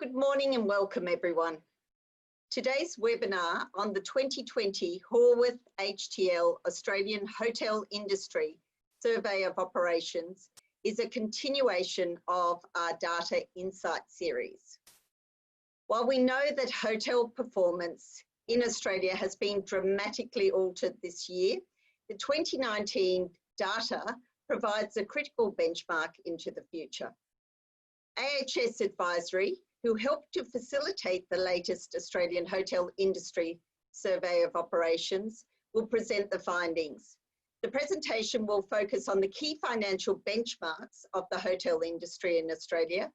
Good morning and welcome everyone. Today's webinar on the 2020 Horwath HTL Australian Hotel Industry Survey of Operations is a continuation of our Data Insight series. While we know that hotel performance in Australia has been dramatically altered this year, the 2019 data provides a critical benchmark into the future. AHS Advisory, who helped to facilitate the latest Australian Hotel Industry Survey of Operations, will present the findings. The presentation will focus on the key financial benchmarks of the hotel industry in Australia,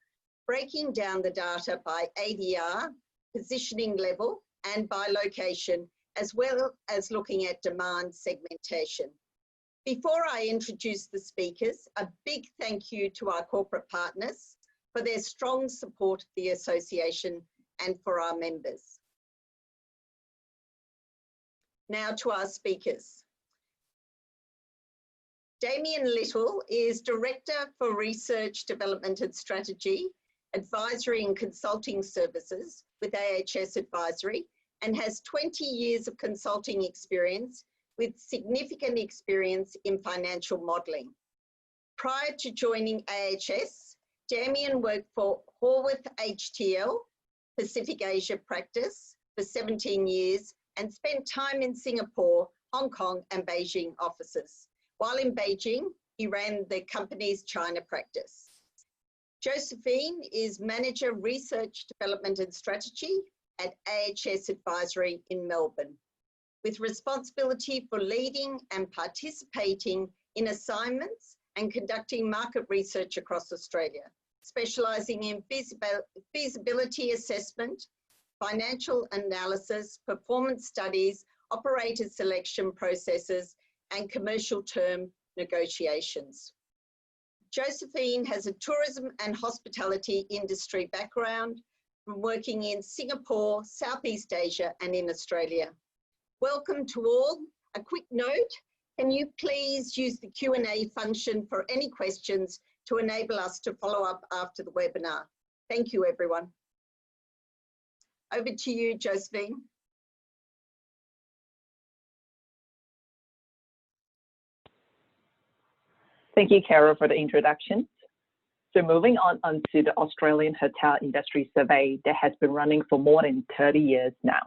breaking down the data by ADR, positioning level, and by location, as well as looking at demand segmentation. Before I introduce the speakers, a big thank you to our corporate partners for their strong support of the association and for our members. Now to our speakers. Damien Little is Director for Research, Development and Strategy, Advisory and Consulting Services with AHS Advisory, and has 20 years of consulting experience with significant experience in financial modelling. Prior to joining AHS, Damien worked for Horwath HTL, Pacific Asia Practice, for 17 years and spent time in Singapore, Hong Kong and Beijing offices. While in Beijing, he ran the company's China practice. Josephine is Manager Research, Development and Strategy at AHS Advisory in Melbourne, with responsibility for leading and participating in assignments and conducting market research across Australia, specialising in feasibility assessment, financial analysis, performance studies, operator selection processes, and commercial term negotiations. Josephine has a tourism and hospitality industry background from working in Singapore, Southeast Asia, and in Australia. Welcome to all. A quick note, can you please use the Q&A function for any questions to enable us to follow up after the webinar? Thank you, everyone. Over to you, Josephine. Thank you, Carol, for the introduction. So moving on to the Australian Hotel Industry Survey that has been running for more than 30 years now.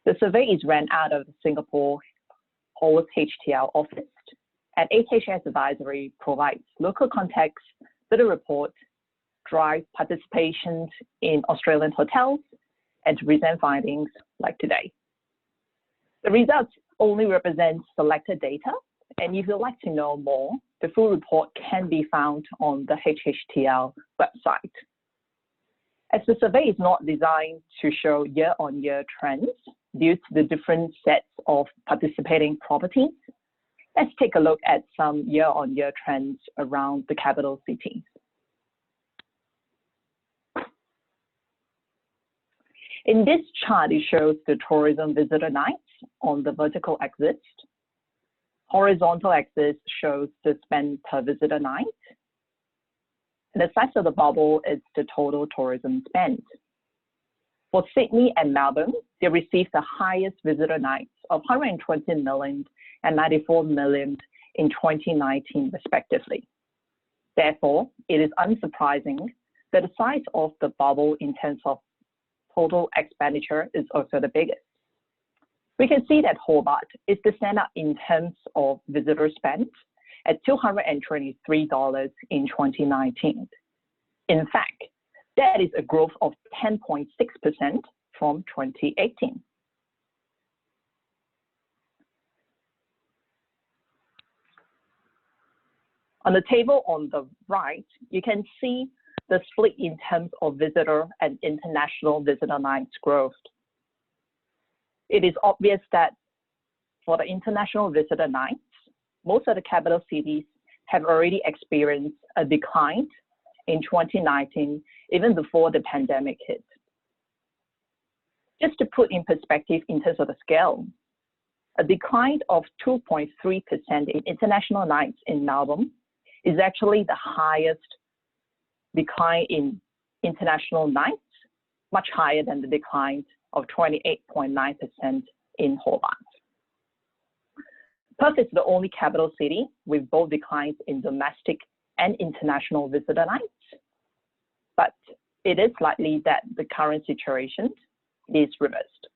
The survey is run out of the Singapore Horwath HTL office, and AHS Advisory provides local context to the report, drive participation in Australian hotels, and to present findings like today. The results only represent selected data, and if you'd like to know more, the full report can be found on the HTL website. As the survey is not designed to show year-on-year trends due to the different sets of participating properties, let's take a look at some year-on-year trends around the capital cities. In this chart, it shows the tourism visitor nights on the vertical axis. Horizontal axis shows the spend per visitor night. And the size of the bubble is the total tourism spend. For Sydney and Melbourne, they received the highest visitor nights of 120 million and 94 million in 2019, respectively. Therefore, it is unsurprising that the size of the bubble in terms of total expenditure is also the biggest. We can see that Horwath is the standout in terms of visitor spend at $223 in 2019. In fact, that is a growth of 10.6% from 2018. On the table on the right, you can see the split in terms of visitor and international visitor nights growth. It is obvious that for the international visitor nights, most of the capital cities have already experienced a decline in 2019, even before the pandemic hit. Just to put in perspective in terms of the scale, a decline of 2.3% in international nights in Melbourne is actually the highest decline in international nights much higher than the decline of 28.9% in Horwath. Perth is the only capital city with both declines in domestic and international visitor nights, but it is likely that the current situation is reversed.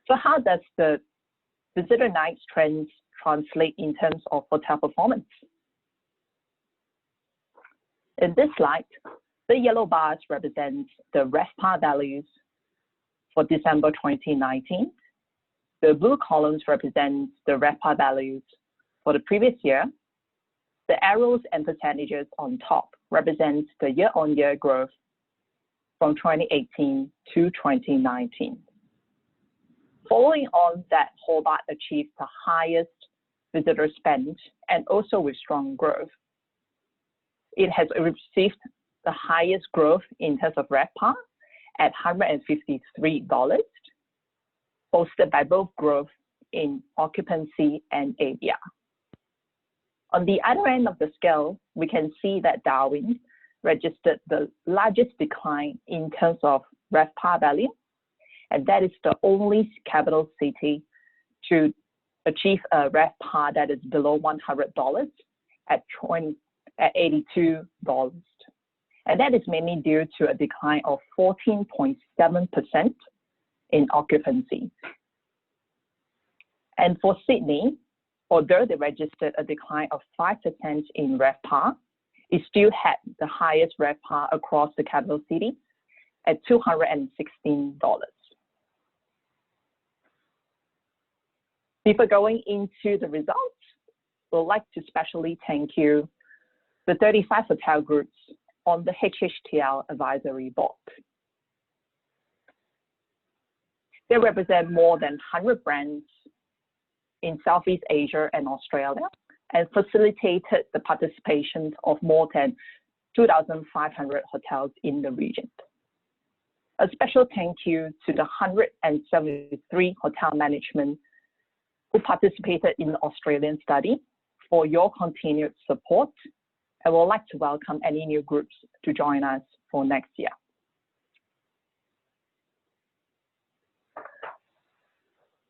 So how does the visitor nights trends translate in terms of hotel performance? In this slide, the yellow bars represent the RevPAR values for December 2019. The blue columns represent the RevPAR values for the previous year. The arrows and percentages on top represent the year-on-year growth from 2018 to 2019. Following on that, Horwath achieved the highest visitor spend and also with strong growth. It has received the highest growth in terms of RevPAR at $153, boosted by both growth in occupancy and ADR. On the other end of the scale, we can see that Darwin registered the largest decline in terms of RevPAR value, and that is the only capital city to achieve a RevPAR that is below $100 at $82. And that is mainly due to a decline of 14.7% in occupancy. And for Sydney, although they registered a decline of 5% in RevPAR, it still had the highest RevPAR across the capital city at $216. Before going into the results, we'd like to specially thank you, the 35 hotel groups on the HTL advisory board. They represent more than 100 brands in Southeast Asia and Australia and facilitated the participation of more than 2,500 hotels in the region. A special thank you to the 173 hotel management who participated in the Australian study for your continued support. I would like to welcome any new groups to join us for next year.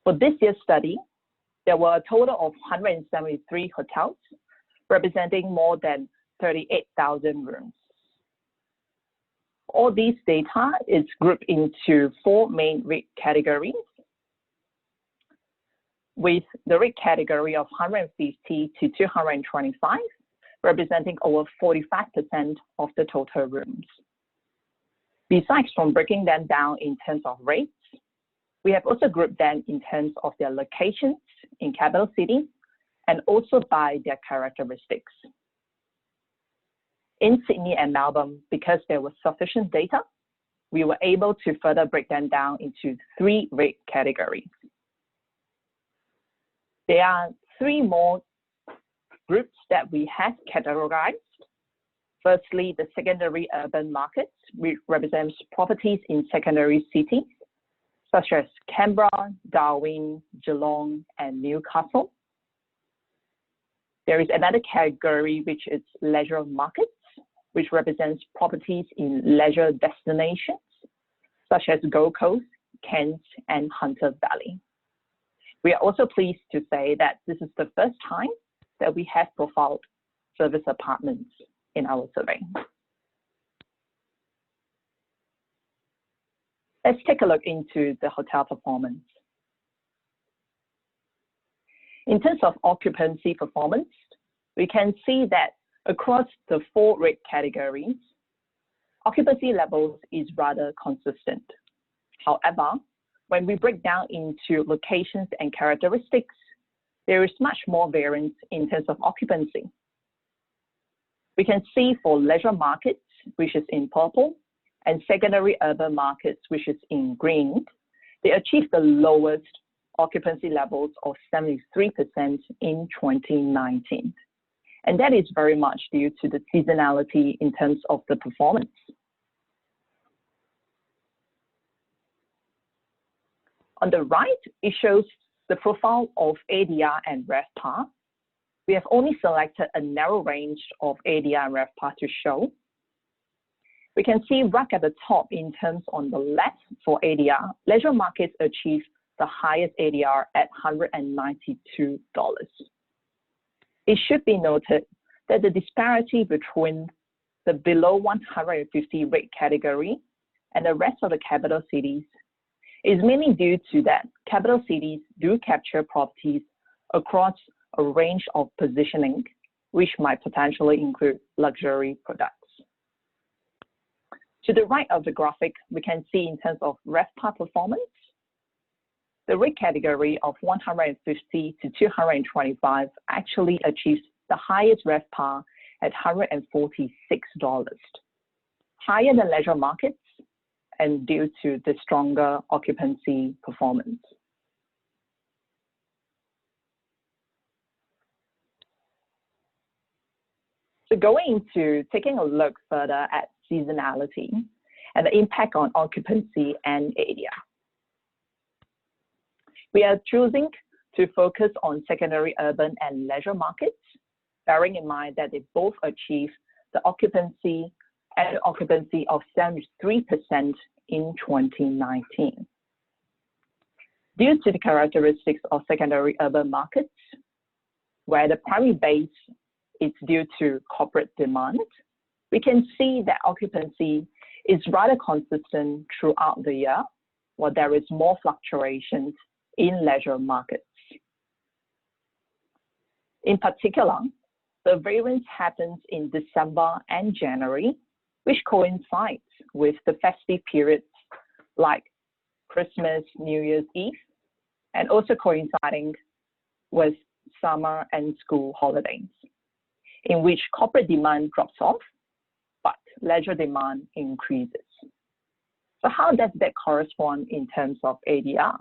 For this year's study, there were a total of 173 hotels, representing more than 38,000 rooms. All these data is grouped into 4 main rate categories, with the rate category of 150 to 225, representing over 45% of the total rooms. Besides from breaking them down in terms of rates, we have also grouped them in terms of their locations in capital cities and also by their characteristics. In Sydney and Melbourne, because there was sufficient data, we were able to further break them down into 3 rate categories. There are 3 more groups that we have categorized. Firstly, the secondary urban markets, which represents properties in secondary cities, such as Canberra, Darwin, Geelong, and Newcastle. There is another category, which is leisure markets, which represents properties in leisure destinations, such as Gold Coast, Cairns, and Hunter Valley. We are also pleased to say that this is the first time that we have profiled service apartments in our survey. Let's take a look into the hotel performance. In terms of occupancy performance, we can see that across the 4 rate categories, occupancy levels is rather consistent. However, when we break down into locations and characteristics, there is much more variance in terms of occupancy. We can see for leisure markets, which is in purple, and secondary urban markets, which is in green, they achieved the lowest occupancy levels of 73% in 2019. And that is very much due to the seasonality in terms of the performance. On the right, it shows the profile of ADR and RevPAR. We have only selected a narrow range of ADR and RevPAR to show. We can see right at the top in terms on the left for ADR, leisure markets achieved the highest ADR at $192. It should be noted that the disparity between the below 150 rate category and the rest of the capital cities is mainly due to that capital cities do capture properties across a range of positioning, which might potentially include luxury products. To the right of the graphic, we can see in terms of RevPAR performance, the rate category of 150 to 225 actually achieves the highest RevPAR at $146, higher than leisure markets and due to the stronger occupancy performance. So going into taking a look further at seasonality and the impact on occupancy and ADR. We are choosing to focus on secondary urban and leisure markets, bearing in mind that they both achieve the occupancy of 73% in 2019. Due to the characteristics of secondary urban markets, where the primary base is due to corporate demand, we can see that occupancy is rather consistent throughout the year, while there is more fluctuations in leisure markets. In particular, the variance happens in December and January, which coincides with the festive periods like Christmas, New Year's Eve, and also coinciding with summer and school holidays, in which corporate demand drops off, but leisure demand increases. So how does that correspond in terms of ADR?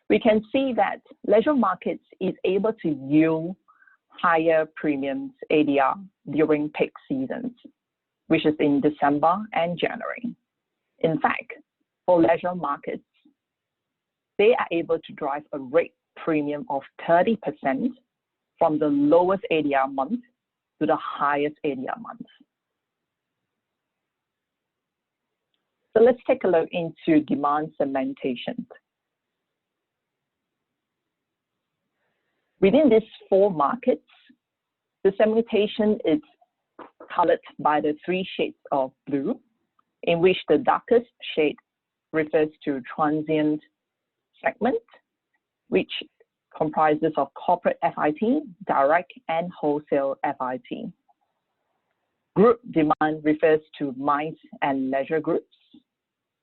We can see that leisure markets is able to yield higher premiums ADR during peak seasons, which is in December and January. In fact, for leisure markets, they are able to drive a rate premium of 30% from the lowest ADR month to the highest ADR month. So let's take a look into demand segmentation. Within these four markets, the segmentation is colored by the three shades of blue, in which the darkest shade refers to transient segment, which comprises of corporate FIT, direct and wholesale FIT. Group demand refers to MICE and leisure groups,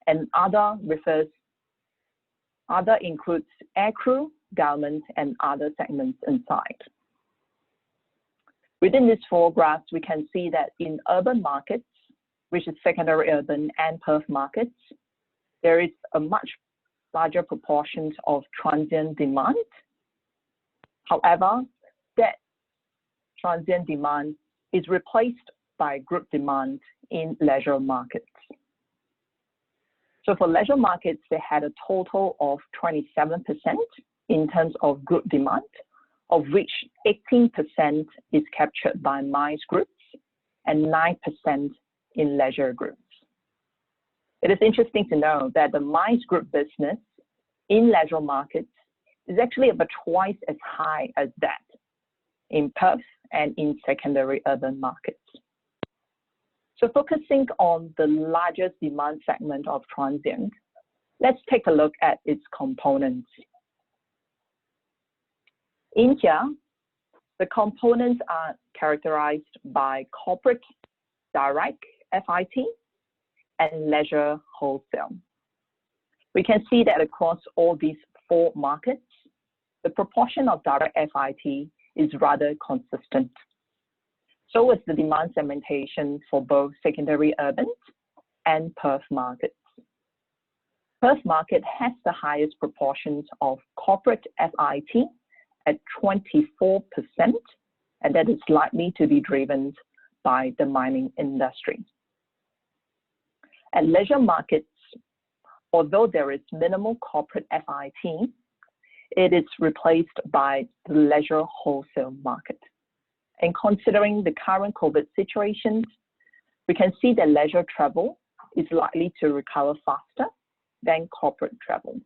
and other includes aircrew, government, and other segments inside. Within these four graphs, we can see that in urban markets, which is secondary urban and Perth markets, there is a much larger proportion of transient demand. However, that transient demand is replaced by group demand in leisure markets. So for leisure markets, they had a total of 27% in terms of group demand, of which 18% is captured by MICE groups and 9% in leisure groups. It is interesting to know that the MICE group business in leisure markets is actually about twice as high as that in Perth and in secondary urban markets. So focusing on the largest demand segment of transient, let's take a look at its components. In here, the components are characterized by corporate direct FIT and leisure wholesale. We can see that across all these four markets, the proportion of direct FIT is rather consistent. So is the demand segmentation for both secondary urban and Perth markets. Perth market has the highest proportions of corporate FIT at 24%, and that is likely to be driven by the mining industry. At leisure markets, although there is minimal corporate FIT, it is replaced by the leisure wholesale market. And considering the current COVID situation, we can see that leisure travel is likely to recover faster than corporate travel.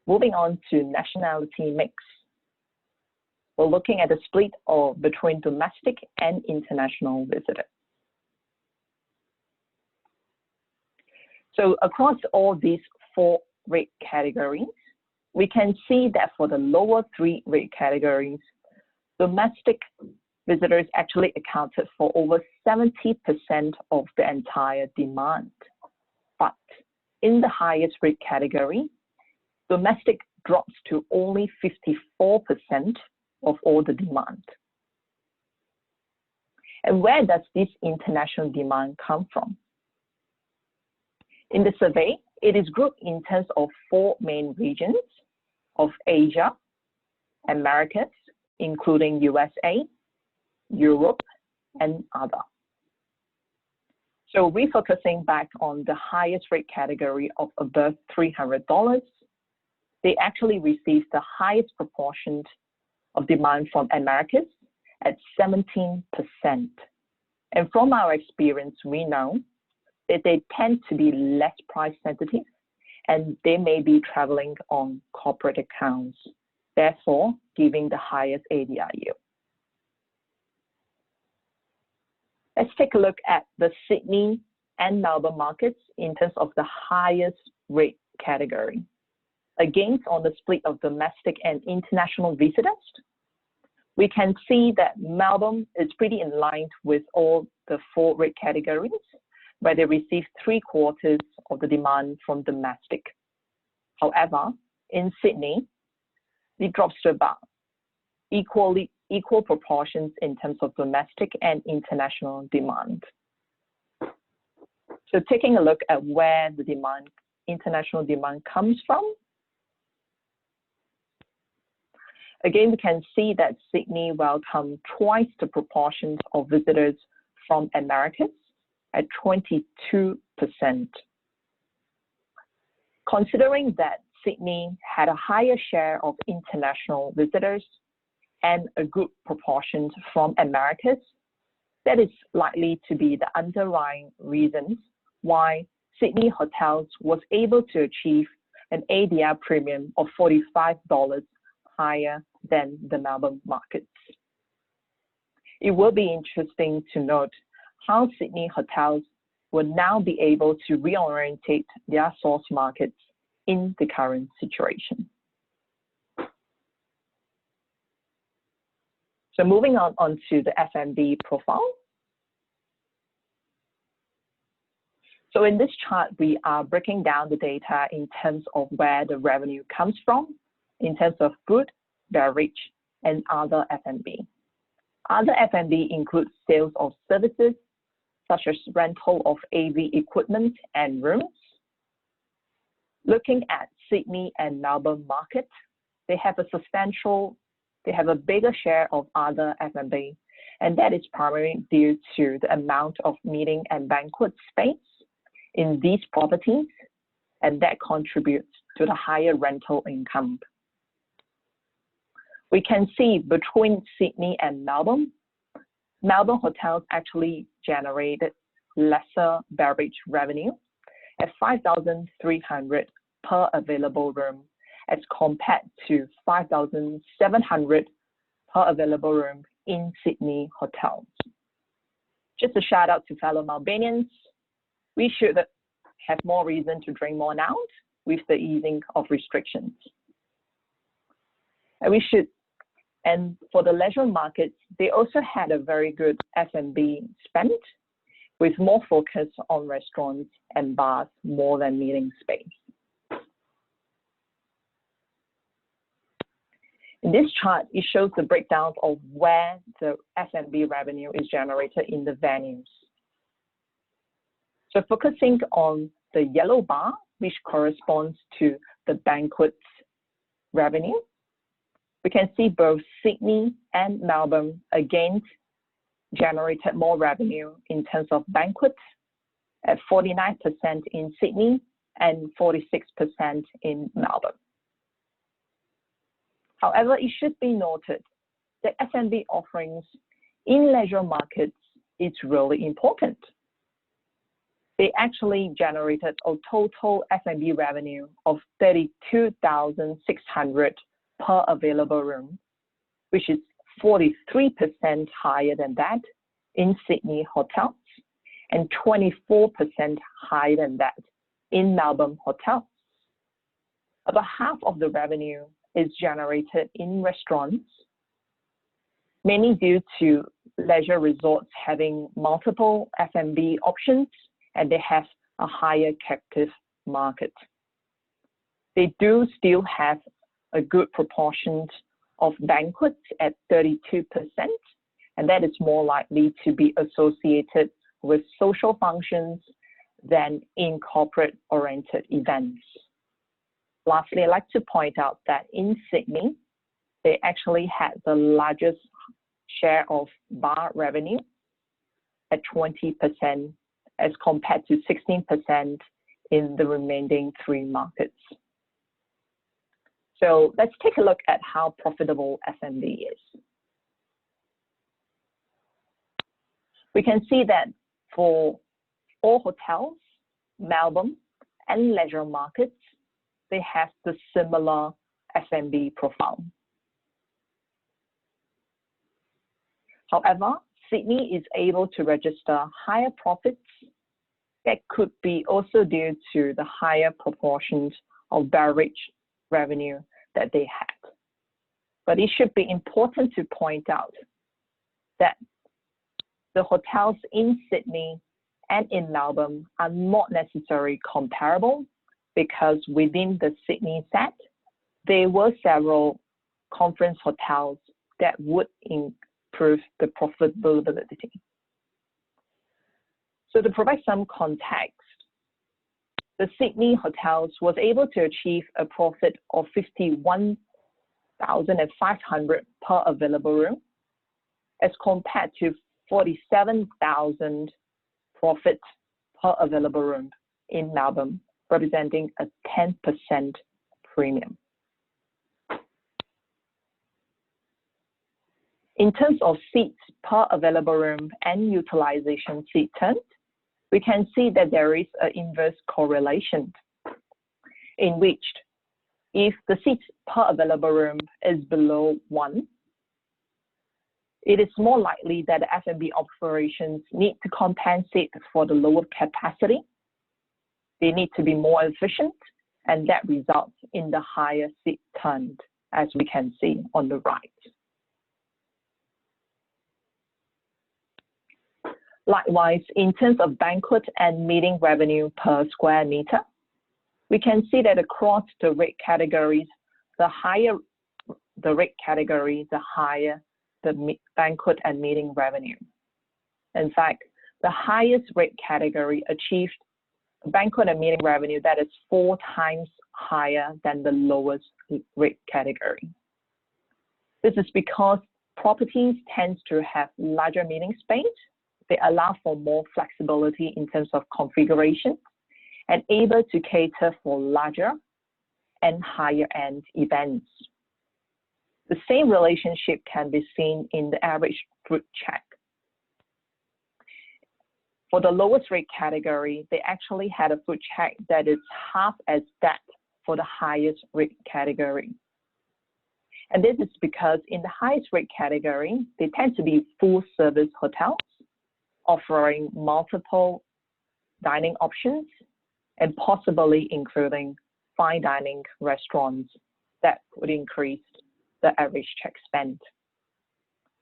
Moving on to nationality mix. We're looking at a split between domestic and international visitors. So across all these 4 rate categories, we can see that for the lower 3 rate categories, domestic visitors actually accounted for over 70% of the entire demand. But in the highest rate category, domestic drops to only 54% of all the demand. And where does this international demand come from? In the survey, it is grouped in terms of 4 main regions of Asia, Americas, including USA, Europe, and other. So refocusing back on the highest rate category of above $300, they actually received the highest proportion of demand from Americas at 17%. And from our experience, we know that they tend to be less price sensitive and they may be traveling on corporate accounts, therefore giving the highest ADR yield. Let's take a look at the Sydney and Melbourne markets in terms of the highest rate category. Again, on the split of domestic and international visitors, we can see that Melbourne is pretty in line with all the 4 rate categories, where they receive 3/4 of the demand from domestic. However, in Sydney, it drops to about equal proportions in terms of domestic and international demand. So taking a look at where the international demand comes from, again, we can see that Sydney welcomed twice the proportions of visitors from Americas at 22%. Considering that Sydney had a higher share of international visitors and a good proportion from Americas, that is likely to be the underlying reasons why Sydney hotels was able to achieve an ADR premium of $45 higher than the Melbourne markets. It will be interesting to note how Sydney hotels will now be able to reorientate their source markets in the current situation. So moving on to the F&B profile. So in this chart, we are breaking down the data in terms of where the revenue comes from, in terms of food, beverage, and other F&B. Other F&B includes sales of services, such as rental of AV equipment and rooms. Looking at Sydney and Melbourne market, they have a bigger share of other F&B, and that is primarily due to the amount of meeting and banquet space in these properties, and that contributes to the higher rental income. We can see between Sydney and Melbourne hotels actually generated lesser beverage revenue at $5,300 per available room as compared to $5,700 per available room in Sydney hotels. Just a shout out to fellow Melbournians, we should have more reason to drink more now with the easing of restrictions. And for the leisure markets, they also had a very good F&B spend with more focus on restaurants and bars more than meeting space. In this chart, it shows the breakdown of where the F&B revenue is generated in the venues. So focusing on the yellow bar, which corresponds to the banquets revenue, we can see both Sydney and Melbourne again generated more revenue in terms of banquets at 49% in Sydney and 46% in Melbourne. However, it should be noted that F&B offerings in leisure markets it's really important. They actually generated a total F&B revenue of $32,600 per available room, which is 43% higher than that in Sydney hotels and 24% higher than that in Melbourne hotels. About half of the revenue is generated in restaurants, mainly due to leisure resorts having multiple F&B options, and they have a higher captive market. They do still have a good proportion of banquets at 32%, and that is more likely to be associated with social functions than in corporate-oriented events. Lastly, I'd like to point out that in Sydney, they actually had the largest share of bar revenue at 20% as compared to 16% in the remaining 3 markets. So let's take a look at how profitable F&B is. We can see that for all hotels, Melbourne, and leisure markets, they have the similar F&B profile. However, Sydney is able to register higher profits. That could be also due to the higher proportions of beverage revenue that they had. But it should be important to point out that the hotels in Sydney and in Melbourne are not necessarily comparable, because within the Sydney set, there were several conference hotels that would improve the profitability. So to provide some context, the Sydney hotels was able to achieve a profit of $51,500 per available room, as compared to $47,000 profit per available room in Melbourne, representing a 10% premium. In terms of seats per available room and utilization seat turns, we can see that there is an inverse correlation, in which if the seats per available room is below 1, it is more likely that the F&B operations need to compensate for the lower capacity. They need to be more efficient, and that results in the higher seat turn, as we can see on the right. Likewise, in terms of banquet and meeting revenue per square meter, we can see that across the rate categories, the higher the rate category, the higher the banquet and meeting revenue. In fact, the highest rate category achieved a banquet and meeting revenue that is 4 times higher than the lowest rate category. This is because properties tend to have larger meeting space. They allow for more flexibility in terms of configuration and able to cater for larger and higher end events. The same relationship can be seen in the average food check. For the lowest rate category, they actually had a food check that is half as that for the highest rate category. And this is because in the highest rate category, they tend to be full service hotels, offering multiple dining options and possibly including fine dining restaurants that would increase the average check spent.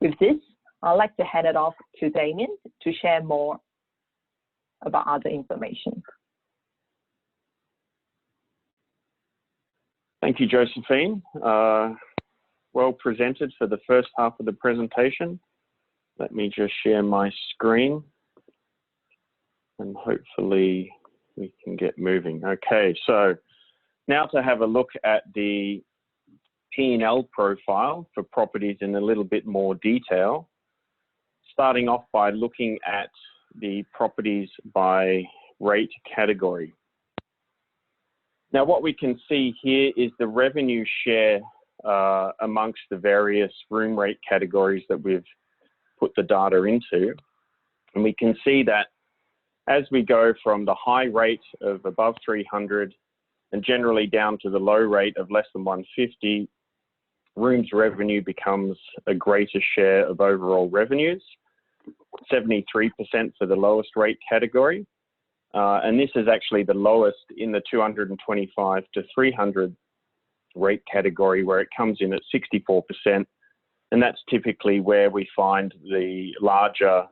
With this, I'd like to hand it off to Damien to share more about other information. Thank you, Josephine. Well presented for the first half of the presentation. Let me just share my screen and hopefully we can get moving. Okay, so now to have a look at the P&L profile for properties in a little bit more detail, starting off by looking at the properties by rate category. Now, what we can see here is the revenue share amongst the various room rate categories that we've put the data into. And we can see that as we go from the high rate of above 300 and generally down to the low rate of less than 150, rooms revenue becomes a greater share of overall revenues, 73% for the lowest rate category. And this is actually the lowest in the 225 to 300 rate category, where it comes in at 64%. And that's typically where we find the larger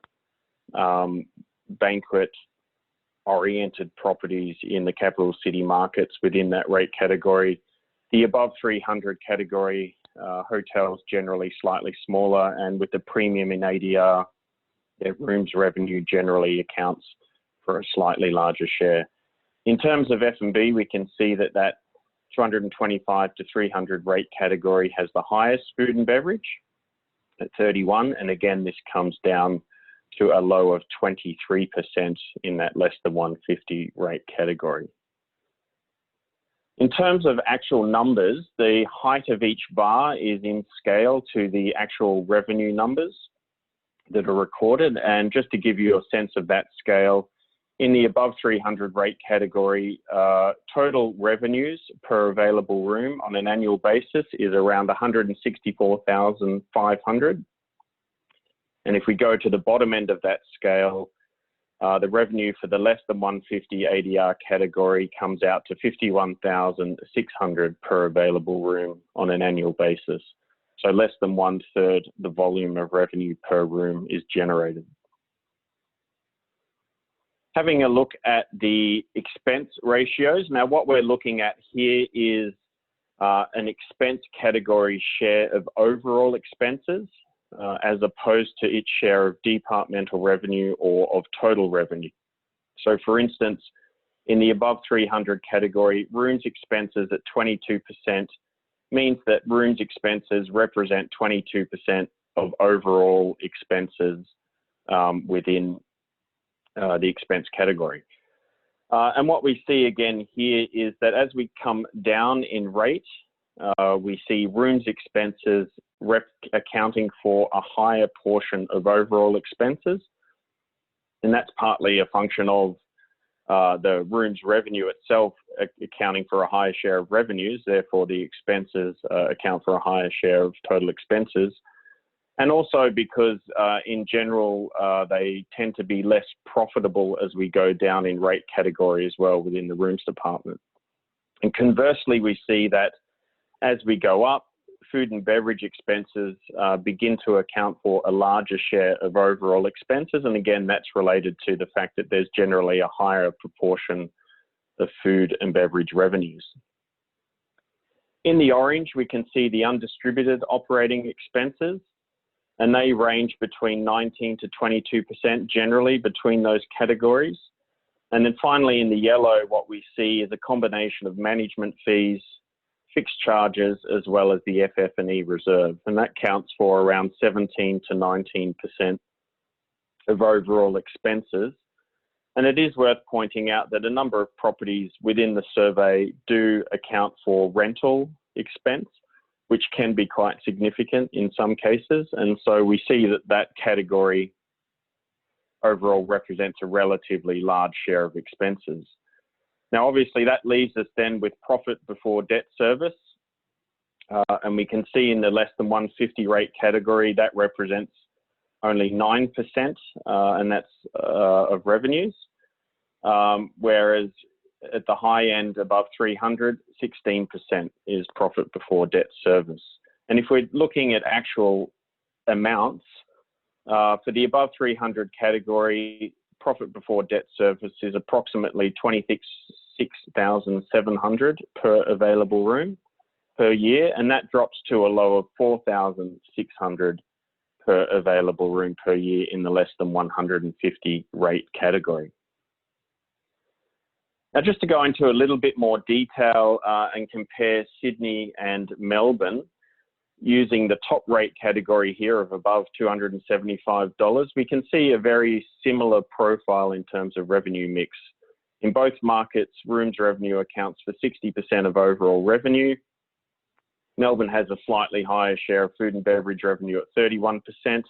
banquet-oriented properties in the capital city markets within that rate category. The above 300 category hotels generally slightly smaller, and with the premium in ADR, their rooms revenue generally accounts for a slightly larger share. In terms of F&B, we can see that that 225 to 300 rate category has the highest food and beverage at 31, and again, this comes down to a low of 23% in that less than 150 rate category. In terms of actual numbers, the height of each bar is in scale to the actual revenue numbers that are recorded. And just to give you a sense of that scale, in the above 300 rate category, total revenues per available room on an annual basis is around 164,500. And if we go to the bottom end of that scale, the revenue for the less than 150 ADR category comes out to 51,600 per available room on an annual basis. So less than 1/3 the volume of revenue per room is generated. Having a look at the expense ratios. Now, what we're looking at here is an expense category share of overall expenses, as opposed to its share of departmental revenue or of total revenue. So for instance, in the above 300 category, rooms expenses at 22% means that rooms expenses represent 22% of overall expenses within the expense category. And what we see again here is that as we come down in rate, we see rooms expenses accounting for a higher portion of overall expenses. And that's partly a function of the rooms revenue itself accounting for a higher share of revenues, therefore the expenses account for a higher share of total expenses. And also because in general, they tend to be less profitable as we go down in rate category as well within the rooms department. And conversely, we see that as we go up, food and beverage expenses begin to account for a larger share of overall expenses. And again, that's related to the fact that there's generally a higher proportion of food and beverage revenues. In the orange, we can see the undistributed operating expenses, and they range between 19 to 22% generally between those categories. And then finally in the yellow, what we see is a combination of management fees, fixed charges, as well as the FF&E reserve. And that counts for around 17 to 19% of overall expenses. And it is worth pointing out that a number of properties within the survey do account for rental expense, which can be quite significant in some cases. And so we see that that category overall represents a relatively large share of expenses. Now, obviously, that leaves us then with profit before debt service. And we can see in the less than 150 rate category, that represents only 9%, and that's of revenues. Whereas at the high end above 300, 16% is profit before debt service. And if we're looking at actual amounts, for the above 300 category, profit before debt service is approximately $26,700 per available room per year, and that drops to a low of $4,600 per available room per year in the less than 150 rate category. Now, just to go into a little bit more detail and compare Sydney and Melbourne, using the top rate category here of above $275, we can see a very similar profile in terms of revenue mix. In both markets, rooms revenue accounts for 60% of overall revenue. Melbourne has a slightly higher share of food and beverage revenue at 31%,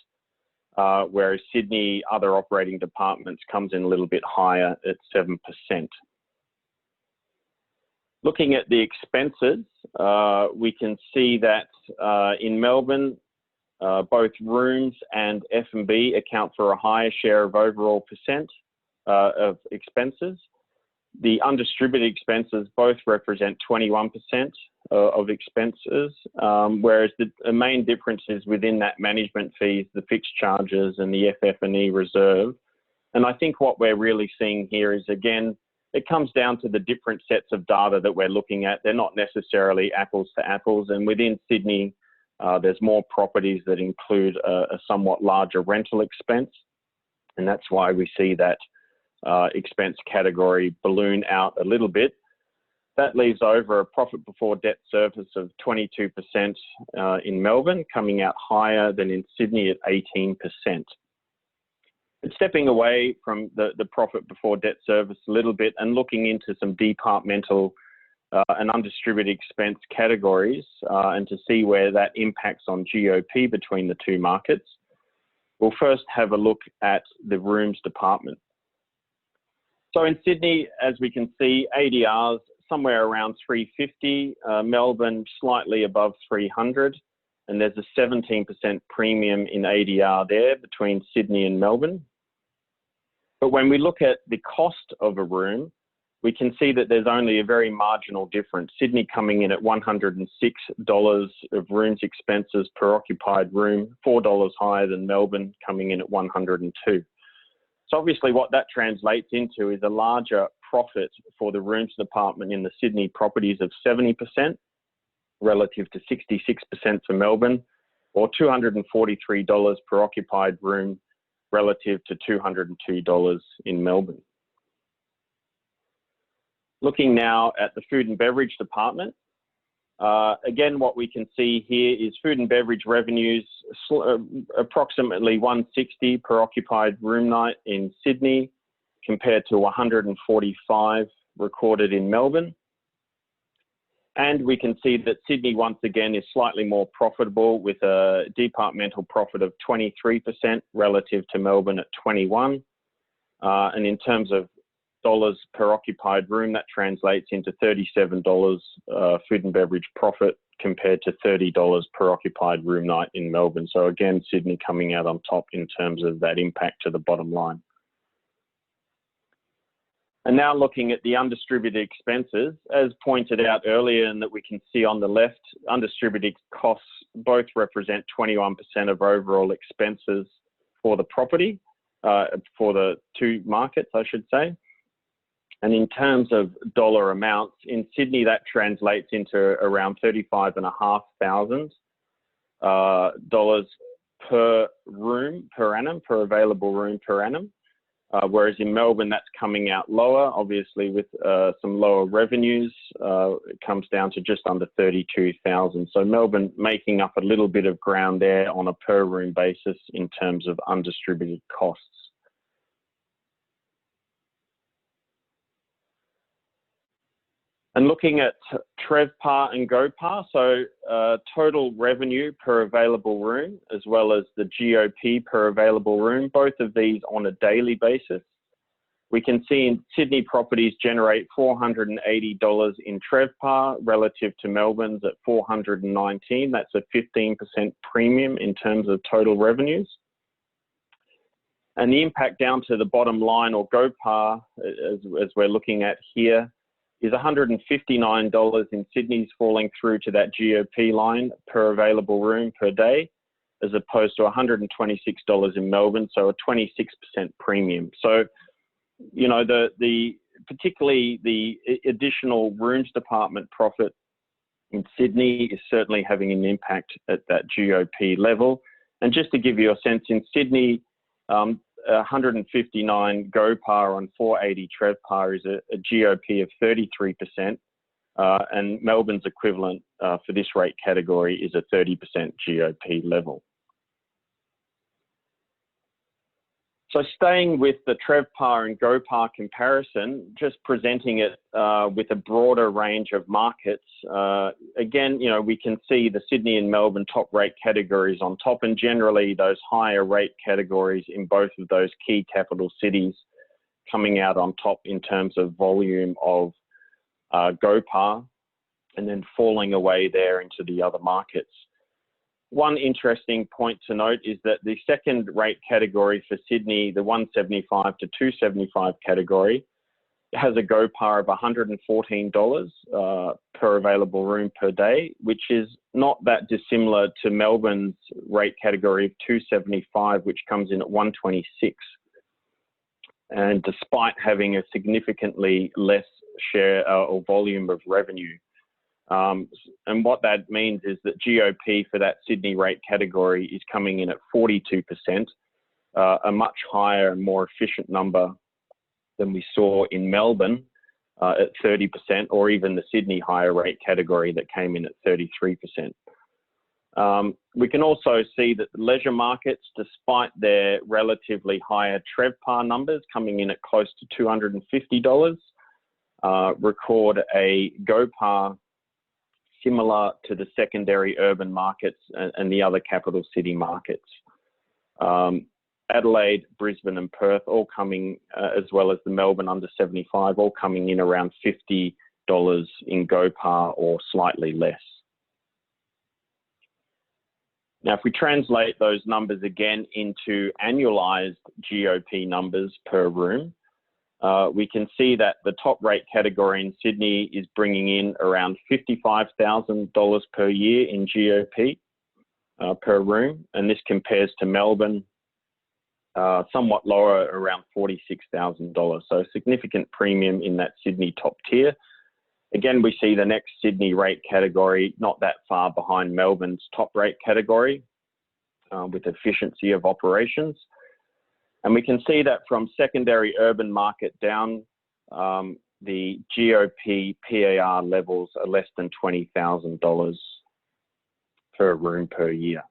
whereas Sydney other operating departments comes in a little bit higher at 7%. Looking at the expenses, we can see that in Melbourne, both rooms and F&B account for a higher share of overall percent of expenses. The undistributed expenses both represent 21% of expenses, whereas the main difference is within that management fees, the fixed charges and the FF&E reserve. And I think what we're really seeing here is, again, it comes down to the different sets of data that we're looking at. They're not necessarily apples to apples. And within Sydney, there's more properties that include a somewhat larger rental expense. And that's why we see that expense category balloon out a little bit. That leaves over a profit before debt service of 22% in Melbourne, coming out higher than in Sydney at 18%. But stepping away from the profit before debt service a little bit and looking into some departmental and undistributed expense categories and to see where that impacts on GOP between the two markets, we'll first have a look at the rooms department. So in Sydney, as we can see, ADRs somewhere around 350, Melbourne slightly above 300, and there's a 17% premium in ADR there between Sydney and Melbourne. But when we look at the cost of a room, we can see that there's only a very marginal difference. Sydney coming in at $106 of rooms expenses per occupied room, $4 higher than Melbourne coming in at 102. So obviously what that translates into is a larger profit for the rooms department in the Sydney properties of 70% relative to 66% for Melbourne, or $243 per occupied room relative to $202 in Melbourne. Looking now at the food and beverage department, again, what we can see here is food and beverage revenues approximately $160 per occupied room night in Sydney compared to $145 recorded in Melbourne. And we can see that Sydney once again is slightly more profitable with a departmental profit of 23% relative to Melbourne at 21%. And in terms of dollars per occupied room, that translates into $37 food and beverage profit compared to $30 per occupied room night in Melbourne. So again, Sydney coming out on top in terms of that impact to the bottom line. And now looking at the undistributed expenses, as pointed out earlier and that we can see on the left, undistributed costs both represent 21% of overall expenses for the property, for the two markets, I should say. And in terms of dollar amounts, in Sydney, that translates into around $35,500 per room per annum, per available room per annum. Whereas in Melbourne, that's coming out lower, obviously with some lower revenues. It comes down to just under $32,000. So Melbourne making up a little bit of ground there on a per room basis in terms of undistributed costs. And looking at TrevPAR and GoPAR, so total revenue per available room, as well as the GOP per available room, both of these on a daily basis. We can see in Sydney properties generate $480 in TrevPAR relative to Melbourne's at $419. That's a 15% premium in terms of total revenues. And the impact down to the bottom line, or GoPAR, as we're looking at here, is $159 in Sydney's falling through to that GOP line per available room per day, as opposed to $126 in Melbourne, so a 26% premium. So, you know, particularly the additional rooms department profit in Sydney is certainly having an impact at that GOP level. And just to give you a sense, in Sydney, 159 GoPAR on 480 TrevPAR is a GOP of 33%, and Melbourne's equivalent for this rate category is a 30% GOP level. So staying with the TrevPAR and GoPAR comparison, just presenting it with a broader range of markets. Again, you know, we can see the Sydney and Melbourne top rate categories on top, and generally those higher rate categories in both of those key capital cities coming out on top in terms of volume of GoPAR, and then falling away there into the other markets. One interesting point to note is that the second rate category for Sydney, the 175 to 275 category, has a GoPAR of $114 per available room per day, which is not that dissimilar to Melbourne's rate category of 275, which comes in at 126. And despite having a significantly less share or volume of revenue. And what that means is that GOP for that Sydney rate category is coming in at 42%, a much higher and more efficient number than we saw in Melbourne at 30%, or even the Sydney higher rate category that came in at 33%. We can also see that the leisure markets, despite their relatively higher TrevPAR numbers coming in at close to $250, record a GoPAR similar to the secondary urban markets and the other capital city markets. Adelaide, Brisbane and Perth all coming, as well as the Melbourne under 75, all coming in around $50 in GoPAR or slightly less. Now, if we translate those numbers again into annualized GOP numbers per room, we can see that the top rate category in Sydney is bringing in around $55,000 per year in GOP per room, and this compares to Melbourne, somewhat lower, around $46,000. So a significant premium in that Sydney top tier. Again, we see the next Sydney rate category not that far behind Melbourne's top rate category with efficiency of operations. And we can see that from secondary urban market down, the GOP PAR levels are less than $20,000 per room per year.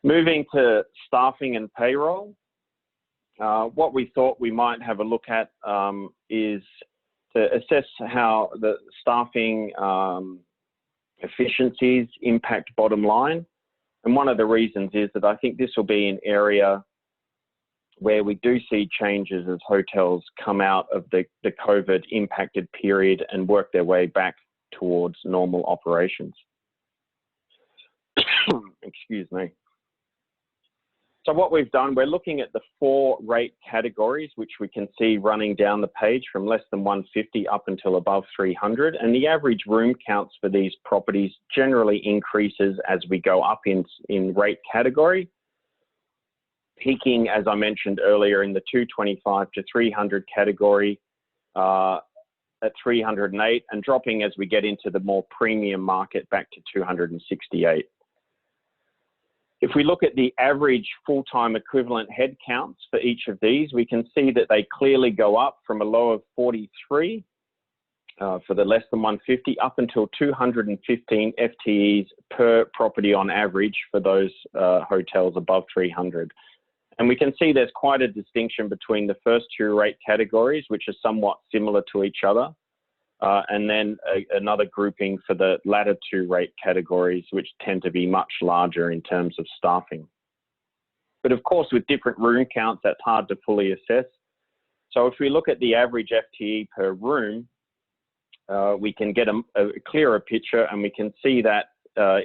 Moving to staffing and payroll, what we thought we might have a look at is to assess how the staffing efficiencies impact bottom line. And one of the reasons is that I think this will be an area where we do see changes as hotels come out of the COVID impacted period and work their way back towards normal operations. Excuse me. So what we've done, we're looking at the 4 rate categories, which we can see running down the page from less than 150 up until above 300. And the average room counts for these properties generally increases as we go up in rate category, peaking, as I mentioned earlier, in the 225 to 300 category at 308, and dropping as we get into the more premium market back to 268. If we look at the average full-time equivalent head counts for each of these, we can see that they clearly go up from a low of 43 for the less than 150 up until 215 FTEs per property on average for those hotels above 300. And we can see there's quite a distinction between the first 2 rate categories, which are somewhat similar to each other, and then another grouping for the latter 2 rate categories, which tend to be much larger in terms of staffing. But of course, with different room counts, that's hard to fully assess. So if we look at the average FTE per room, we can get a clearer picture, and we can see that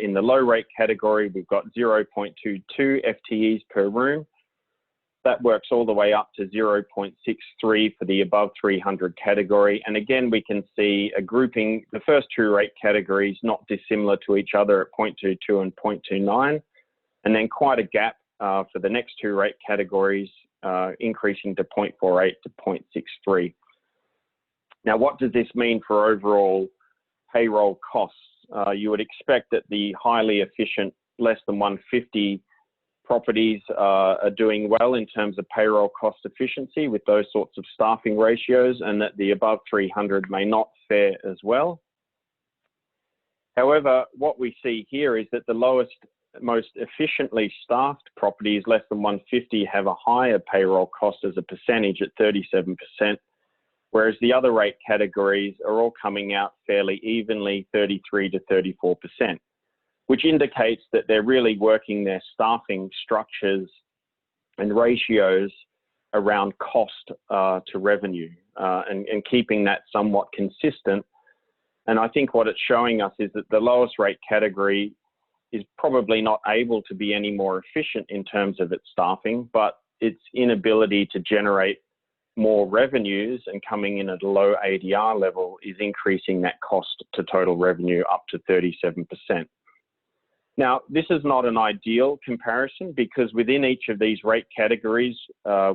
in the low rate category, we've got 0.22 FTEs per room. That works all the way up to 0.63 for the above 300 category. And again, we can see a grouping, the first 2 rate categories not dissimilar to each other at 0.22 and 0.29, and then quite a gap for the next 2 rate categories, increasing to 0.48 to 0.63. Now, what does this mean for overall payroll costs? You would expect that the highly efficient, less than 150 properties are doing well in terms of payroll cost efficiency with those sorts of staffing ratios, and that the above 300 may not fare as well. However, what we see here is that the lowest, most efficiently staffed properties, less than 150, have a higher payroll cost as a percentage at 37%, whereas the other rate categories are all coming out fairly evenly, 33 to 34%, which indicates that they're really working their staffing structures and ratios around cost to revenue and keeping that somewhat consistent. And I think what it's showing us is that the lowest rate category is probably not able to be any more efficient in terms of its staffing, but its inability to generate more revenues and coming in at a low ADR level is increasing that cost to total revenue up to 37%. Now, this is not an ideal comparison because within each of these rate categories,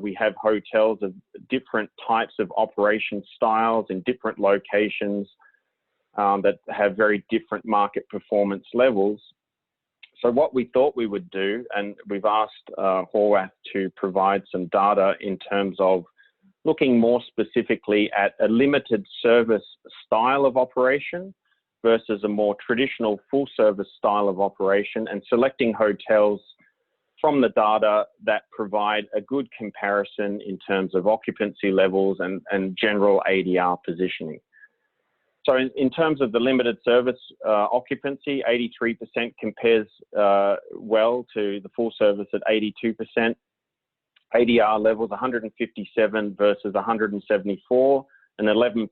we have hotels of different types of operation styles in different locations that have very different market performance levels. So what we thought we would do, and we've asked Horwath to provide some data in terms of looking more specifically at a limited service style of operation versus a more traditional full service style of operation, and selecting hotels from the data that provide a good comparison in terms of occupancy levels and general ADR positioning. So in terms of the limited service occupancy, 83% compares well to the full service at 82%. ADR levels 157 versus 174, an 11%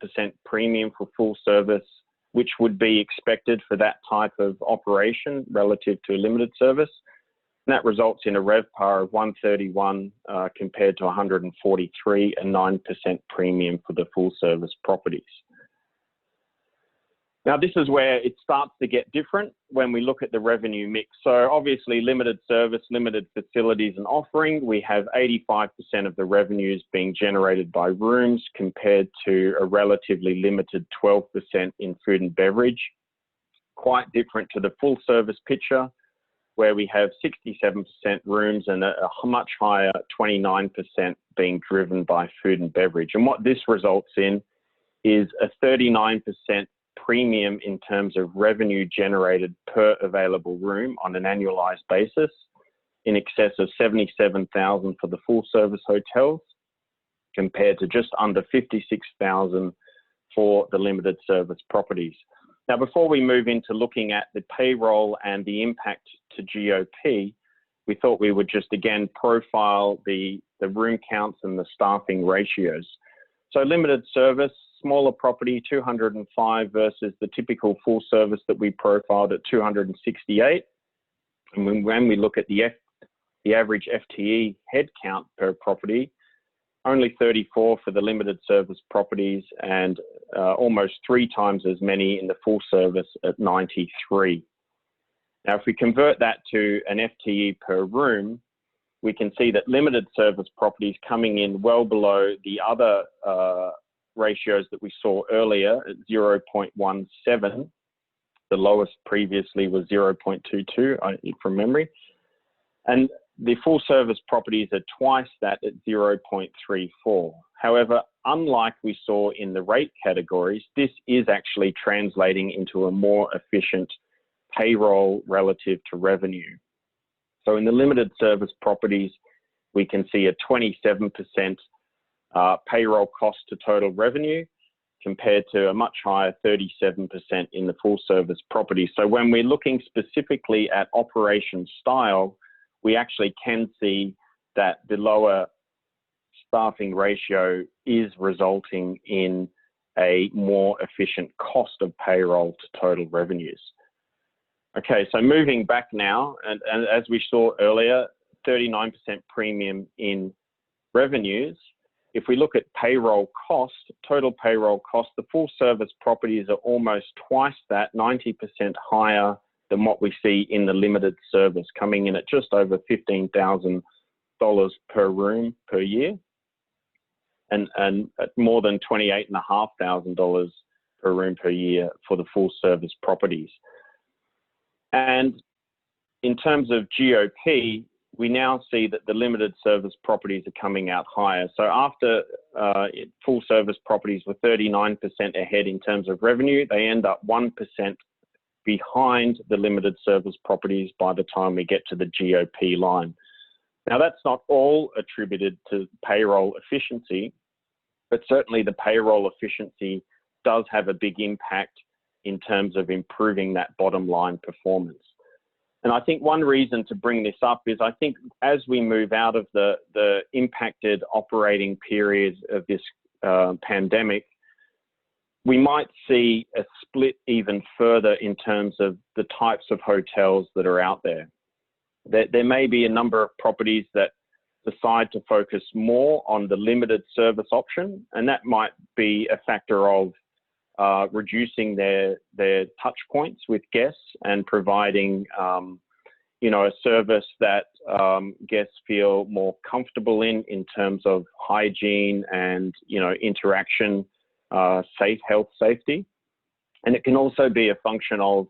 premium for full service, which would be expected for that type of operation relative to a limited service. And that results in a RevPAR of 131 compared to 143, a 9% premium for the full service properties. Now, this is where it starts to get different when we look at the revenue mix. So obviously limited service, limited facilities and offering, we have 85% of the revenues being generated by rooms compared to a relatively limited 12% in food and beverage. Quite different to the full service picture, where we have 67% rooms and a much higher 29% being driven by food and beverage. And what this results in is a 39% premium in terms of revenue generated per available room on an annualized basis, in excess of $77,000 for the full service hotels, compared to just under $56,000 for the limited service properties. Now, before we move into looking at the payroll and the impact to GOP, we thought we would just again profile the room counts and the staffing ratios. So limited service, smaller property, 205 versus the typical full service that we profiled at 268. And when we look at the average FTE head count per property, only 34 for the limited service properties and almost 3 times as many in the full service at 93. Now, if we convert that to an FTE per room, we can see that limited service properties coming in well below the other ratios that we saw earlier at 0.17. The lowest previously was 0.22 from memory. And the full service properties are twice that at 0.34. However, unlike we saw in the rate categories, this is actually translating into a more efficient payroll relative to revenue. So in the limited service properties, we can see a 27% payroll cost to total revenue compared to a much higher 37% in the full service property. So when we're looking specifically at operation style, we actually can see that the lower staffing ratio is resulting in a more efficient cost of payroll to total revenues. Okay, so moving back now, and as we saw earlier, 39% premium in revenues. If we look at payroll cost, total payroll cost, the full service properties are almost twice that, 90% higher than what we see in the limited service, coming in at just over $15,000 per room per year, and at more than $28,500 per room per year for the full service properties. And in terms of GOP, we now see that the limited service properties are coming out higher. So after full service properties were 39% ahead in terms of revenue, they end up 1% behind the limited service properties by the time we get to the GOP line. Now, that's not all attributed to payroll efficiency, but certainly the payroll efficiency does have a big impact in terms of improving that bottom line performance. And I think one reason to bring this up is I think as we move out of the impacted operating periods of this pandemic, we might see a split even further in terms of the types of hotels that are out there. There may be a number of properties that decide to focus more on the limited service option, and that might be a factor of reducing their touch points with guests and providing a service that guests feel more comfortable in terms of hygiene and interaction, health safety. And it can also be a function of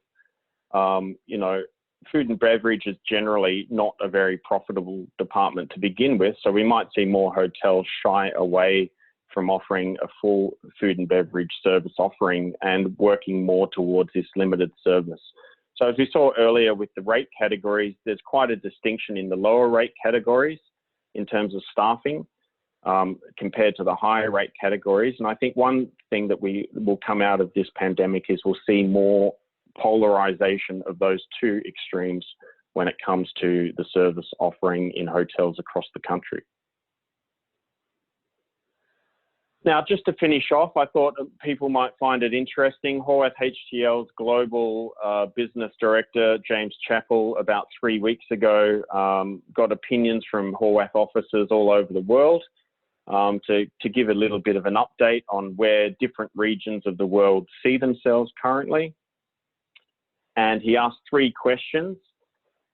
food and beverage is generally not a very profitable department to begin with, so we might see more hotels shy away from offering a full food and beverage service offering and working more towards this limited service. So as we saw earlier with the rate categories, there's quite a distinction in the lower rate categories in terms of staffing compared to the higher rate categories. And I think one thing that we will come out of this pandemic is we'll see more polarization of those two extremes when it comes to the service offering in hotels across the country. Now, just to finish off, I thought people might find it interesting. Horwath HTL's Global Business Director, James Chappell, about 3 weeks ago, got opinions from Horwath offices all over the world to give a little bit of an update on where different regions of the world see themselves currently. And he asked 3 questions.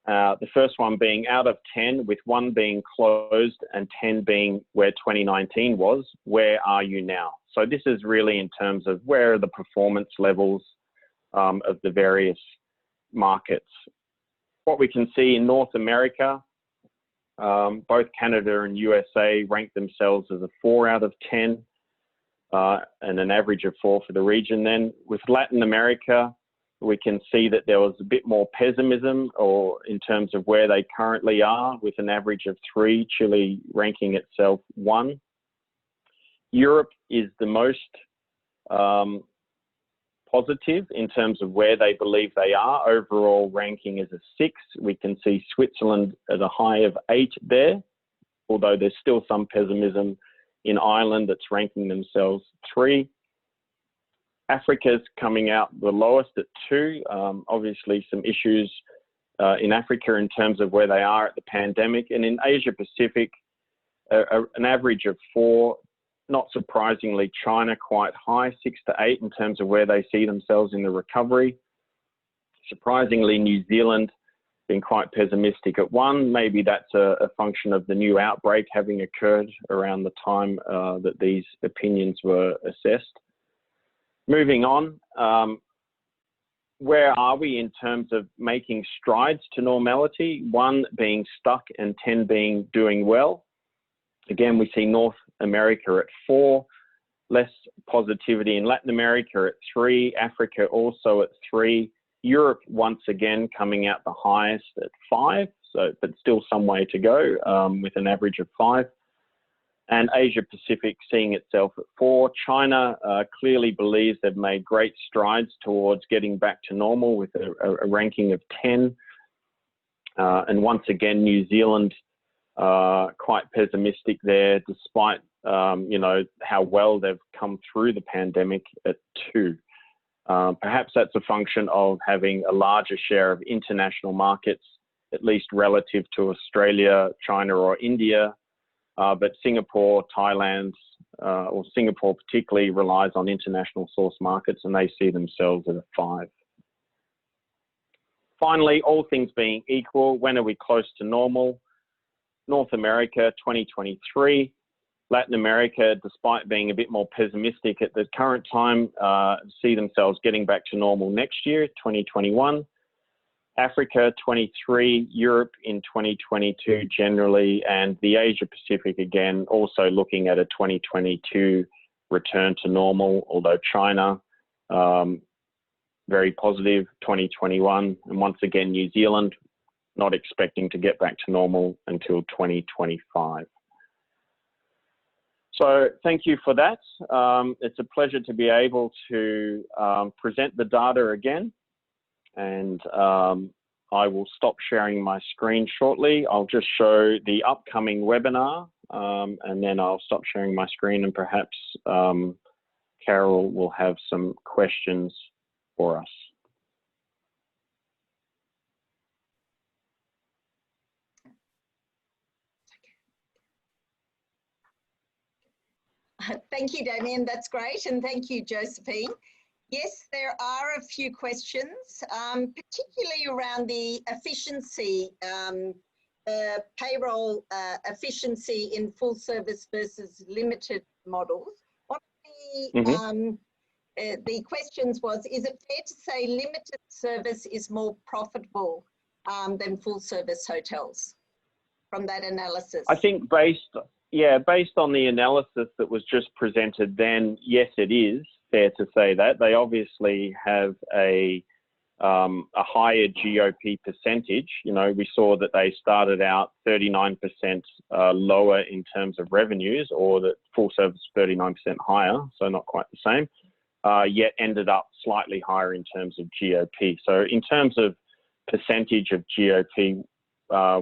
The first one being out of 10, with 1 being closed and 10 being where 2019 was, where are you now? So this is really in terms of where are the performance levels of the various markets. What we can see in North America, both Canada and USA rank themselves as a 4 out of 10 and an average of 4 for the region. Then with Latin America, we can see that there was a bit more pessimism or in terms of where they currently are, with an average of 3, Chile ranking itself 1. Europe is the most positive in terms of where they believe they are. Overall ranking is a 6. We can see Switzerland at a high of 8 there, although there's still some pessimism in Ireland that's ranking themselves 3. Africa's coming out the lowest at 2. Obviously some issues in Africa in terms of where they are at the pandemic. And in Asia Pacific, an average of 4. Not surprisingly, China quite high, 6 to 8 in terms of where they see themselves in the recovery. Surprisingly, New Zealand being quite pessimistic at 1. Maybe that's a function of the new outbreak having occurred around the time that these opinions were assessed. Moving on, where are we in terms of making strides to normality? 1 being stuck and 10 being doing well. Again, we see North America at 4, less positivity in Latin America at 3, Africa also at 3, Europe once again coming out the highest at 5, but still some way to go with an average of 5. And Asia Pacific seeing itself at 4. China clearly believes they've made great strides towards getting back to normal with a ranking of 10. And once again, New Zealand quite pessimistic there, despite how well they've come through the pandemic at 2. Perhaps that's a function of having a larger share of international markets, at least relative to Australia, China, or India. But Singapore, Thailand, or Singapore particularly relies on international source markets, and they see themselves at a 5. Finally, all things being equal, when are we close to normal? North America, 2023. Latin America, despite being a bit more pessimistic at the current time, see themselves getting back to normal next year, 2021. Africa 23, Europe in 2022 generally, and the Asia Pacific again also looking at a 2022 return to normal, although China, very positive. 2021, and once again, New Zealand not expecting to get back to normal until 2025. So thank you for that. It's a pleasure to be able to present the data again, and I will stop sharing my screen shortly. I'll just show the upcoming webinar, and then I'll stop sharing my screen, and perhaps Carol will have some questions for us. Thank you, Damien. That's great. And thank you, Josephine. Yes, there are a few questions, particularly around the efficiency, payroll efficiency in full service versus limited models. One of the questions was, is it fair to say limited service is more profitable than full service hotels from that analysis? I think based on the analysis that was just presented then, yes, it is fair to say that. They obviously have a higher GOP percentage. You know, we saw that they started out 39% lower in terms of revenues, or that full service 39% higher, so not quite the same, yet ended up slightly higher in terms of GOP. So in terms of percentage of GOP,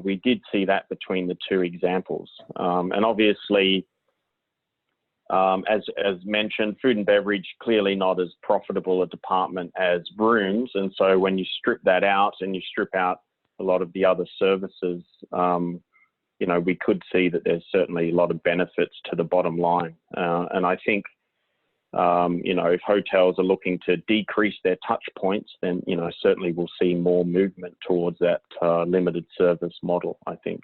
we did see that between the two examples. And obviously, as mentioned, food and beverage clearly not as profitable a department as rooms. And so when you strip that out and you strip out a lot of the other services, you know, we could see that there's certainly a lot of benefits to the bottom line. And I think, you know, if hotels are looking to decrease their touch points, then, you know, certainly we'll see more movement towards that limited service model, I think.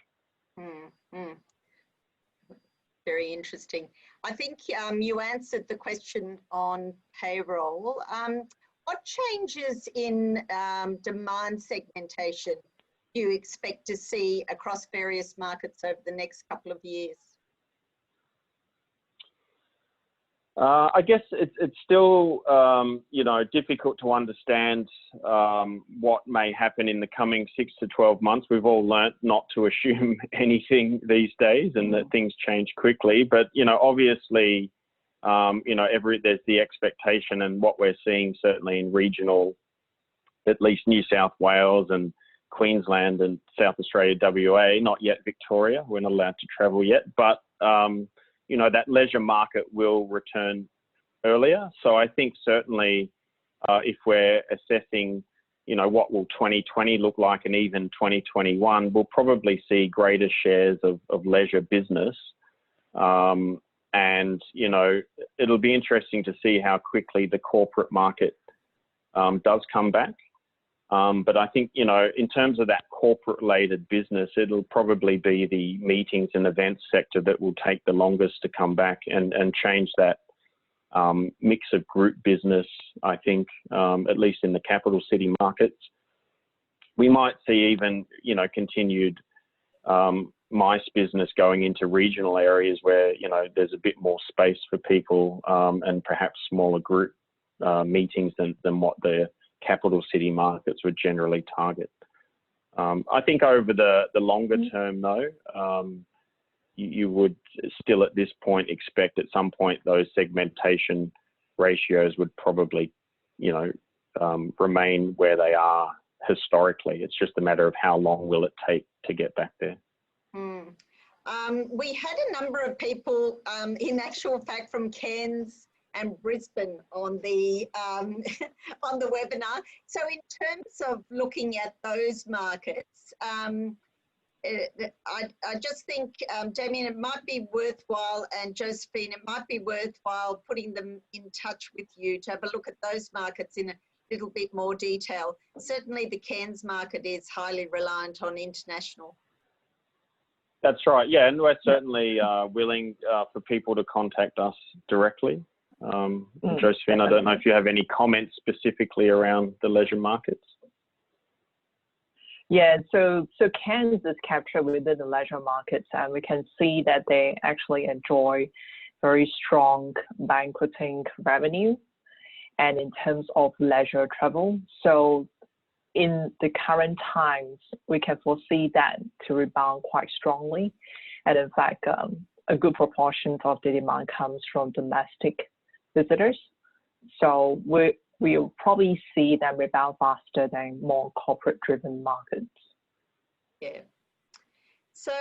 Very interesting. I think you answered the question on payroll. What changes in demand segmentation do you expect to see across various markets over the next couple of years? I guess it's still, you know, difficult to understand what may happen in the coming 6 to 12 months. We've all learnt not to assume anything these days, and that things change quickly. But, you know, obviously, you know, there's the expectation, and what we're seeing certainly in regional, at least New South Wales and Queensland and South Australia, WA, not yet Victoria. We're not allowed to travel yet, but you know, that leisure market will return earlier. So I think certainly if we're assessing, you know, what will 2020 look like, and even 2021, we'll probably see greater shares of leisure business. And, you know, it'll be interesting to see how quickly the corporate market does come back. But I think, you know, in terms of that corporate-related business, it'll probably be the meetings and events sector that will take the longest to come back and change that mix of group business, I think, at least in the capital city markets. We might see even, you know, continued MICE business going into regional areas where, you know, there's a bit more space for people, and perhaps smaller group meetings than what the capital city markets would generally target. I think over the longer term, though, you would still at this point expect at some point those segmentation ratios would probably, you know, remain where they are historically. It's just a matter of how long will it take to get back there. We had a number of people, in actual fact, from Cairns and Brisbane on the on the webinar. So in terms of looking at those markets, I just think, Damien, it might be worthwhile, and Josephine, it might be worthwhile putting them in touch with you to have a look at those markets in a little bit more detail. Certainly the Cairns market is highly reliant on international. That's right, yeah, and we're certainly willing for people to contact us directly. Josephine, I don't know if you have any comments specifically around the leisure markets. Yeah, so Cairns is captured within the leisure markets, and we can see that they actually enjoy very strong banqueting revenue. and in terms of leisure travel. So in the current times, we can foresee that to rebound quite strongly. And in fact, a good proportion of the demand comes from domestic visitors. So we'll probably see them rebound faster than more corporate-driven markets. Yeah. So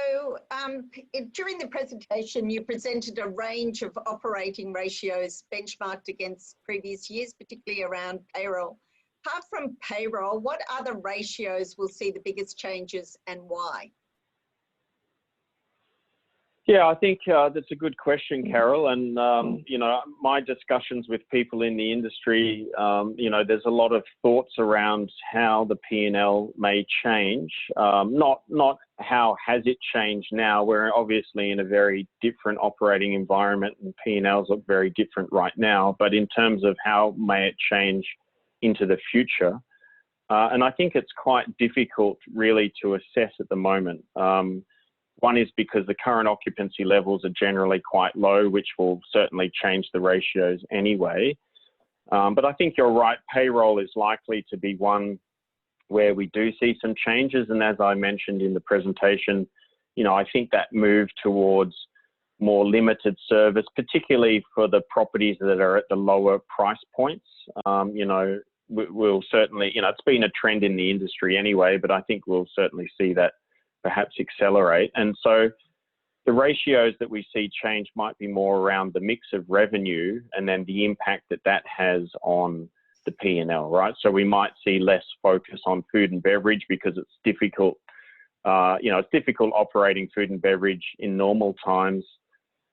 during the presentation, you presented a range of operating ratios benchmarked against previous years, particularly around payroll. Apart from payroll, what other ratios will see the biggest changes and why? Yeah, I think that's a good question, Carol. And, you know, my discussions with people in the industry, you know, there's a lot of thoughts around how the P&L may change. Not how has it changed now. We're obviously in a very different operating environment and P&Ls are very different right now. But in terms of how may it change into the future, and I think it's quite difficult really to assess at the moment. One is because the current occupancy levels are generally quite low, which will certainly change the ratios anyway. But I think you're right, payroll is likely to be one where we do see some changes. And as I mentioned in the presentation, you know, I think that move towards more limited service, particularly for the properties that are at the lower price points, you know, we'll certainly, you know, it's been a trend in the industry anyway, but I think we'll certainly see that perhaps accelerate. And so the ratios that we see change might be more around the mix of revenue and then the impact that that has on the P&L, right? So we might see less focus on food and beverage because it's difficult, you know, it's difficult operating food and beverage in normal times,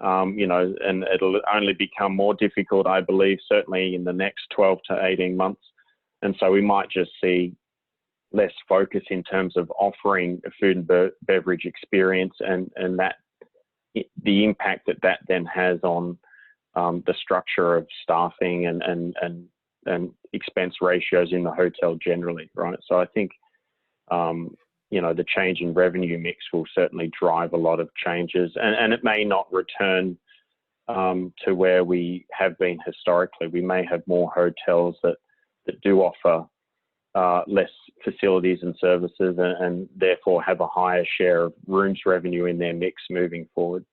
you know, and it'll only become more difficult, I believe, certainly in the next 12 to 18 months. And so we might just see less focus in terms of offering a food and beverage experience and that the impact that that then has on the structure of staffing and expense ratios in the hotel generally, right? So I think, you know, the change in revenue mix will certainly drive a lot of changes and it may not return to where we have been historically. We may have more hotels that do offer less facilities and services and therefore have a higher share of rooms revenue in their mix moving forward.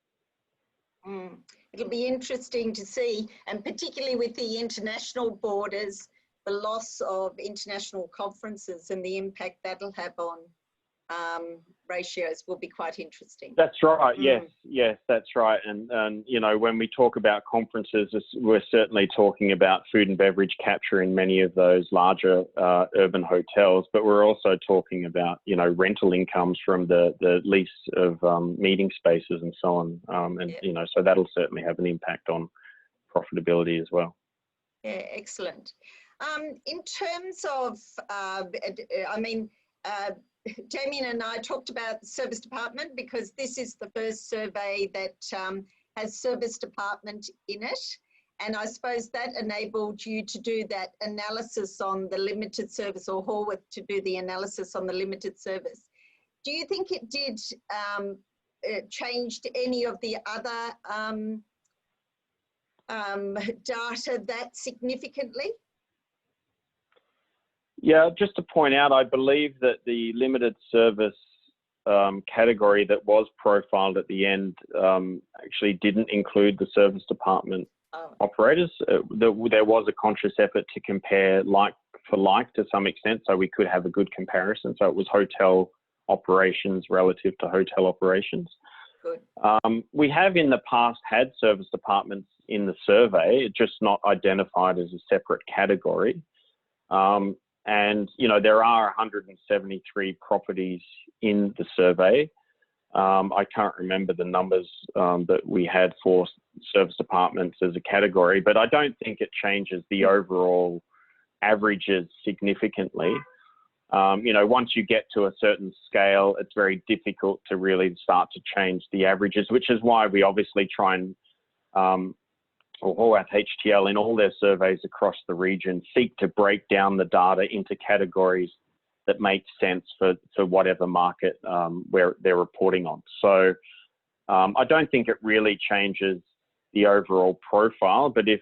It'll be interesting to see, and particularly with the international borders, the loss of international conferences and the impact that'll have on ratios will be quite interesting. That's right. Yes, that's right. And you know, when we talk about conferences, we're certainly talking about food and beverage capture in many of those larger urban hotels, but we're also talking about, you know, rental incomes from the lease of meeting spaces and so on. And you know, so that'll certainly have an impact on profitability as well. Yeah, excellent. In terms of, I mean, Damien and I talked about the service department because this is the first survey that has service department in it. And I suppose that enabled you to do that analysis on the limited service, or Horwath to do the analysis on the limited service. Do you think it did changed any of the other data that significantly? Yeah, just to point out, I believe that the limited service category that was profiled at the end actually didn't include the service department operators. There was a conscious effort to compare like for like to some extent, so we could have a good comparison. So it was hotel operations relative to hotel operations. Good. We have in the past had service departments in the survey, just not identified as a separate category. And, you know, there are 173 properties in the survey. I can't remember the numbers that we had for service departments as a category, but I don't think it changes the overall averages significantly. You know, once you get to a certain scale, it's very difficult to really start to change the averages, which is why we obviously try and or Horwath HTL in all their surveys across the region seek to break down the data into categories that make sense for whatever market where they're reporting on. So I don't think it really changes the overall profile. But if,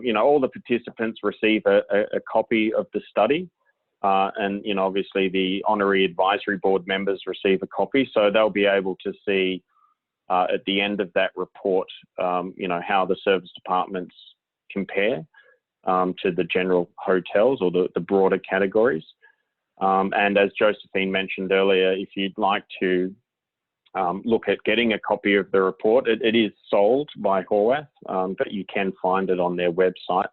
you know, all the participants receive a copy of the study, and, you know, obviously the honorary advisory board members receive a copy, so they'll be able to see at the end of that report, you know, how the service departments compare to the general hotels or the broader categories. And as Josephine mentioned earlier, if you'd like to look at getting a copy of the report, it is sold by Horwath, but you can find it on their website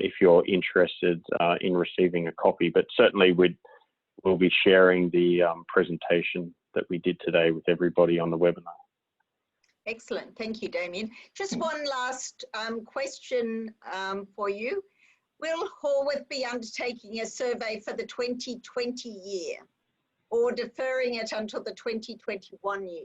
if you're interested in receiving a copy. But certainly we'll be sharing the presentation that we did today with everybody on the webinar. Excellent. Thank you, Damien. Just one last question for you. Will Horwath be undertaking a survey for the 2020 year or deferring it until the 2021 year?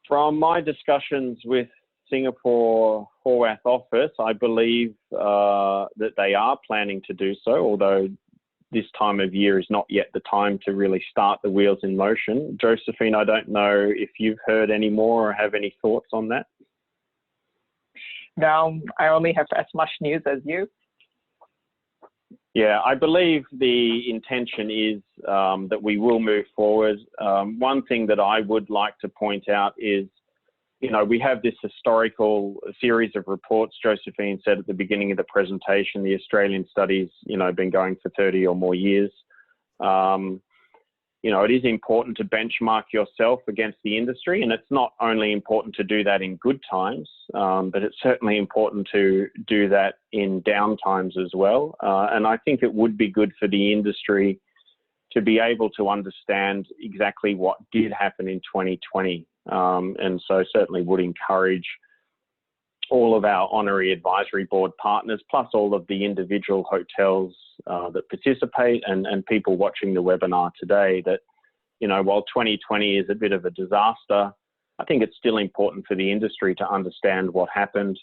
From my discussions with Singapore Horwath office, I believe that they are planning to do so, although this time of year is not yet the time to really start the wheels in motion. Josephine, I don't know if you've heard any more or have any thoughts on that. No, I only have as much news as you. Yeah, I believe the intention is that we will move forward. One thing that I would like to point out is, you know, we have this historical series of reports. Josephine said at the beginning of the presentation, the Australian studies, you know, been going for 30 or more years. You know, it is important to benchmark yourself against the industry, and it's not only important to do that in good times, but it's certainly important to do that in down times as well. And I think it would be good for the industry to be able to understand exactly what did happen in 2020. And so certainly would encourage all of our honorary advisory board partners, plus all of the individual hotels that participate and people watching the webinar today, that, you know, while 2020 is a bit of a disaster, I think it's still important for the industry to understand what happened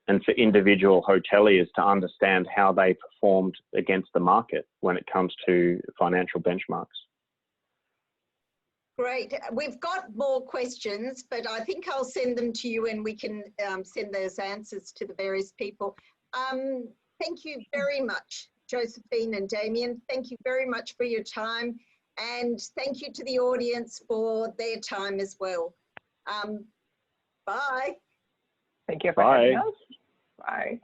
and for individual hoteliers to understand how they performed against the market when it comes to financial benchmarks. Great. We've got more questions, but I think I'll send them to you and we can send those answers to the various people. Thank you very much, Josephine and Damien. Thank you very much for your time, and thank you to the audience for their time as well. Bye. Thank you for having us. Bye.